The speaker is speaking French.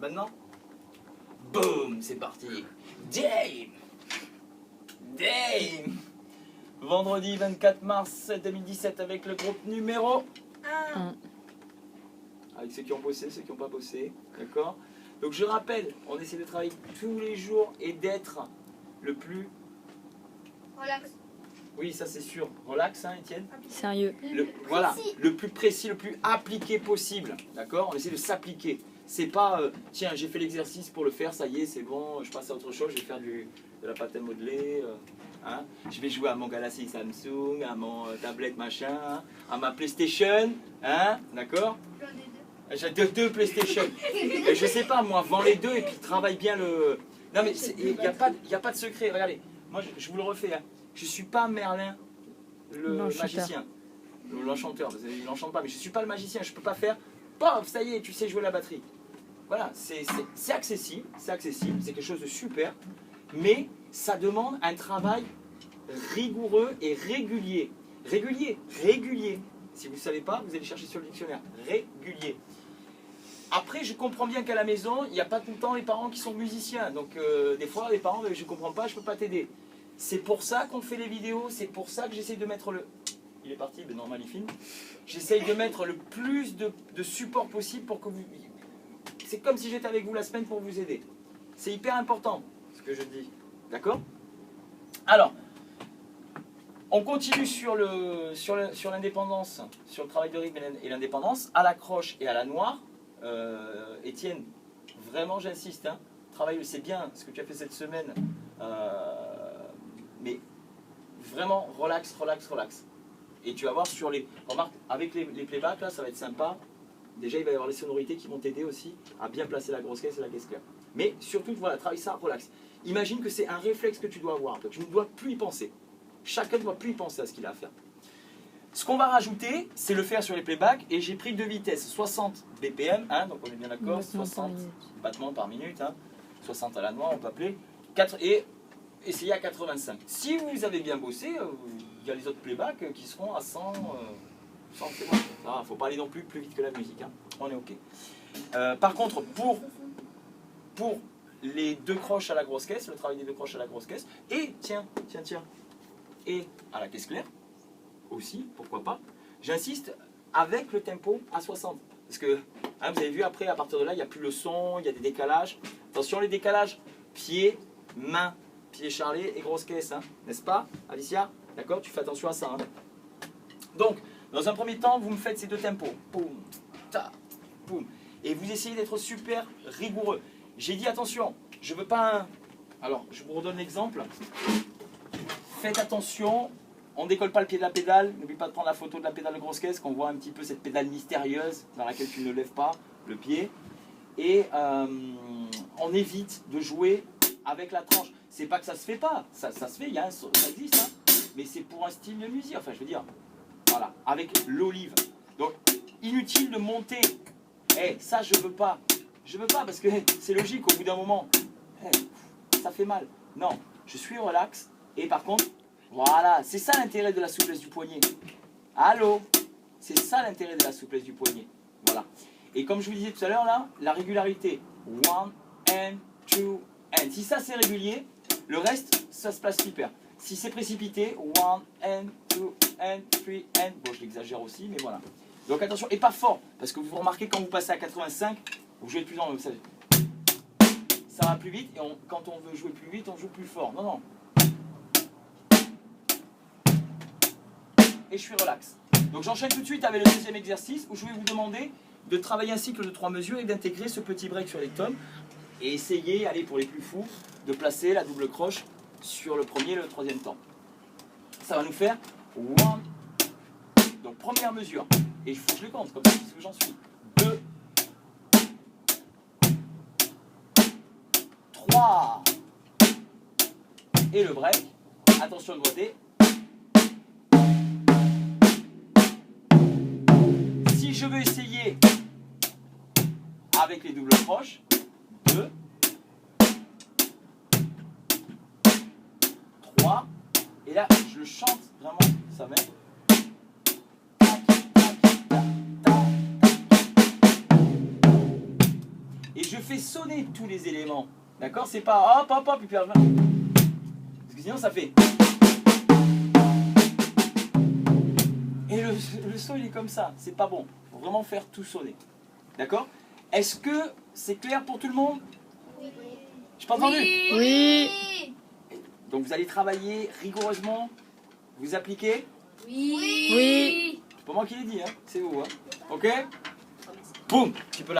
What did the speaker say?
Maintenant, boum, c'est parti. Dame. Vendredi 24 mars 2017 avec le groupe numéro 1. Avec ceux qui ont bossé, ceux qui n'ont pas bossé. D'accord? Donc je rappelle, on essaie de travailler tous les jours et d'être le plus... Relax. Oui, ça c'est sûr. Relax, hein, Étienne? Sérieux. Voilà, le plus précis, le plus appliqué possible. D'accord? On essaie de s'appliquer. C'est pas, tiens, j'ai fait l'exercice pour le faire, ça y est, c'est bon, je passe à autre chose, je vais faire de la pâte à modeler. Hein? Je vais jouer à mon Galaxy Samsung, à mon tablette machin, hein? À ma PlayStation. Hein? D'accord? J'ai deux PlayStation. Et je sais pas, moi, vends les deux et puis travaille bien le... Non mais il n'y a pas de secret, regardez. Moi, je vous le refais. Hein. Je ne suis pas Merlin, le magicien. L'enchanteur, il n'enchante pas, mais je ne suis pas le magicien. Je ne peux pas faire, paf, ça y est, tu sais jouer la batterie. Voilà, c'est accessible, c'est quelque chose de super, mais ça demande un travail rigoureux et régulier. Régulier. Si vous ne savez pas, vous allez chercher sur le dictionnaire. Régulier. Après, je comprends bien qu'à la maison, il n'y a pas tout le temps les parents qui sont musiciens. Donc, des fois, les parents, je ne comprends pas, je ne peux pas t'aider. C'est pour ça qu'on fait les vidéos, c'est pour ça que j'essaie de mettre le... Il est parti, ben normal, il filme. J'essaye de mettre le plus de support possible pour que vous... C'est comme si j'étais avec vous la semaine pour vous aider. C'est hyper important, ce que je dis. D'accord? Alors, on continue sur l'indépendance, sur le travail de rythme et l'indépendance, à la croche et à la noire. Étienne, vraiment j'insiste, hein, travaille, c'est bien ce que tu as fait cette semaine, mais vraiment relax. Et tu vas voir sur les... Remarque, avec les playbacks, là, ça va être sympa. Déjà, il va y avoir les sonorités qui vont t'aider aussi à bien placer la grosse caisse et la caisse claire. Mais surtout, voilà, travaille ça, relax. Imagine que c'est un réflexe que tu dois avoir. Tu ne dois plus y penser. Chacun ne doit plus y penser à ce qu'il a à faire. Ce qu'on va rajouter, c'est le faire sur les playbacks. Et j'ai pris deux vitesses, 60 BPM, hein, donc on est bien d'accord, 60 battements par minute, hein, 60 à la noix, on peut appeler, 4, et essayer à 85. Si vous avez bien bossé, il y a les autres playbacks qui seront à 100, 100 c'est bon. Il ne faut pas aller non plus vite que la musique, hein. On est OK. Par contre, pour les deux croches à la grosse caisse, le travail des deux croches à la grosse caisse, et tiens, et à la caisse claire, aussi, pourquoi pas, j'insiste avec le tempo à 60. Parce que, hein, vous avez vu, après, à partir de là, il n'y a plus le son, il y a des décalages. Attention, les décalages, pied, main, pied charlé et grosse caisse, hein, n'est-ce pas, Alicia? D'accord? Tu fais attention à ça. Hein. Donc, dans un premier temps, vous me faites ces deux tempos. Poum, ta, poum. Et vous essayez d'être super rigoureux. J'ai dit, attention, je ne veux pas un... Alors, je vous redonne l'exemple. Faites attention, on ne décolle pas le pied de la pédale. N'oublie pas de prendre la photo de la pédale de grosse caisse, qu'on voit un petit peu cette pédale mystérieuse dans laquelle tu ne lèves pas le pied. Et on évite de jouer avec la tranche. C'est pas que ça se fait pas, ça se fait, ça existe, hein, mais c'est pour un style de musique, enfin je veux dire, voilà, avec l'olive. Donc, inutile de monter. Ça je veux pas parce que c'est logique, au bout d'un moment, ça fait mal. Non, je suis relax, et par contre, voilà, c'est ça l'intérêt de la souplesse du poignet. Allô? C'est ça l'intérêt de la souplesse du poignet. Voilà. Et comme je vous disais tout à l'heure, là, la régularité. 1 and 2 and. Si ça c'est régulier, le reste, ça se place super. Si c'est précipité, 1 and 2 and 3 and. Bon, je l'exagère aussi, mais voilà. Donc attention, et pas fort, parce que vous remarquez quand vous passez à 85, vous jouez plus dans ça va plus vite, et quand on veut jouer plus vite, on joue plus fort. Non. Et je suis relax. Donc j'enchaîne tout de suite avec le deuxième exercice où je vais vous demander de travailler un cycle de 3 mesures et d'intégrer ce petit break sur les tomes et essayer, allez pour les plus fous, de placer la double croche sur le premier et le troisième temps. Ça va nous faire 1. Donc première mesure, et il faut que je les compte comme ça, parce que j'en suis. 2, 3, et le break. Attention de doigté. Si je veux essayer avec les doubles croches, 2, 3, et là je le chante vraiment, ça met. Et je je fais sonner tous les éléments. D'accord? C'est pas hop, hop, hop, et puis parce que sinon ça fait. Et le son il est comme ça, c'est pas bon. Il faut vraiment faire tout sonner. D'accord? Est-ce que c'est clair pour tout le monde? Oui. Je pas entendu? Oui. Donc vous allez travailler rigoureusement, vous appliquez. Oui. C'est pas moi qui l'ai dit, hein, c'est vous. Hein. Ok? Boum! Tu peux